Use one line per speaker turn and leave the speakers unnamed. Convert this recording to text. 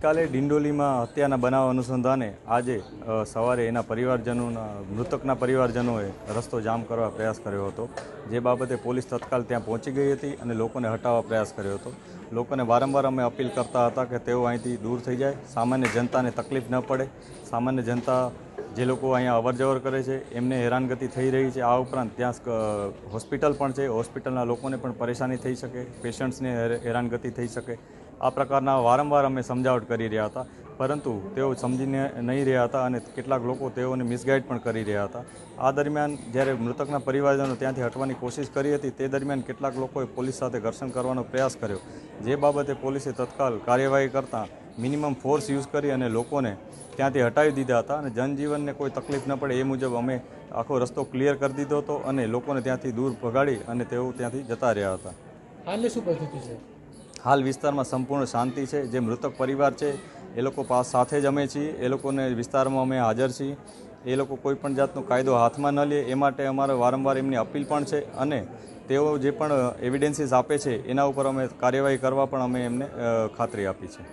ગઈકાલે ડિંડોલીમાં હત્યાના બનાવ અનુસંધાને આજે સવારે એના પરિવારજનોના મૃતકના પરિવારજનોએ રસ્તો જામ કરવા પ્રયાસ કર્યો હતો, જે બાબતે પોલીસ તત્કાલ ત્યાં પહોંચી ગઈ હતી અને લોકોને હટાવવા પ્રયાસ કર્યો હતો। લોકોને વારંવાર અમે અપીલ કરતા હતા કે તેઓ અહીંથી દૂર થઈ જાય, સામાન્ય જનતાને તકલીફ ન પડે। સામાન્ય જનતા જે લોકો અહીંયા અવરજવર કરે છે એમને હેરાનગતિ થઈ રહી છે। આ ઉપરાંત ત્યાં હોસ્પિટલ પણ છે, હોસ્પિટલના લોકોને પણ પરેશાની થઈ શકે, પેશન્ટ્સને હેરાનગતિ થઈ શકે। આ પ્રકારના વારંવાર અમે સમજાવટ કરી રહ્યા હતા, પરંતુ તેઓ સમજીને નહીં રહ્યા હતા અને કેટલાક લોકો તેઓને મિસગાઈડ પણ કરી રહ્યા હતા। આ દરમિયાન જ્યારે મૃતકના પરિવારજનો ત્યાંથી હટવાની કોશિશ કરી હતી, તે દરમિયાન કેટલાક લોકોએ પોલીસ સાથે ઘર્ષણ કરવાનો પ્રયાસ કર્યો, જે બાબતે પોલીસે તત્કાલ કાર્યવાહી કરતાં મિનિમમ ફોર્સ યુઝ કરી અને લોકોને ત્યાંથી હટાવી દીધા હતા અને જનજીવનને કોઈ તકલીફ ન પડે એ મુજબ અમે આખો રસ્તો ક્લિયર કરી દીધો હતો અને લોકોને ત્યાંથી દૂર ભગાડી અને તેઓ ત્યાંથી જતા રહ્યા હતા।
હાલની શું પરિસ્થિતિ છે?
હાલ વિસ્તારમાં સંપૂર્ણ શાંતિ છે। જે મૃતક પરિવાર છે એ લોકો સાથે જ અમે છીએ, એ લોકોને વિસ્તારમાં અમે હાજર છીએ। એ લોકો કોઈ પણ જાતનો કાયદો હાથમાં ન લે એ માટે અમારે વારંવાર એમની અપીલ પણ છે અને તેઓ જે પણ એવિડન્સીસ આપે છે એના ઉપર અમે કાર્યવાહી કરવા પણ અમે એમને ખાતરી આપી છે।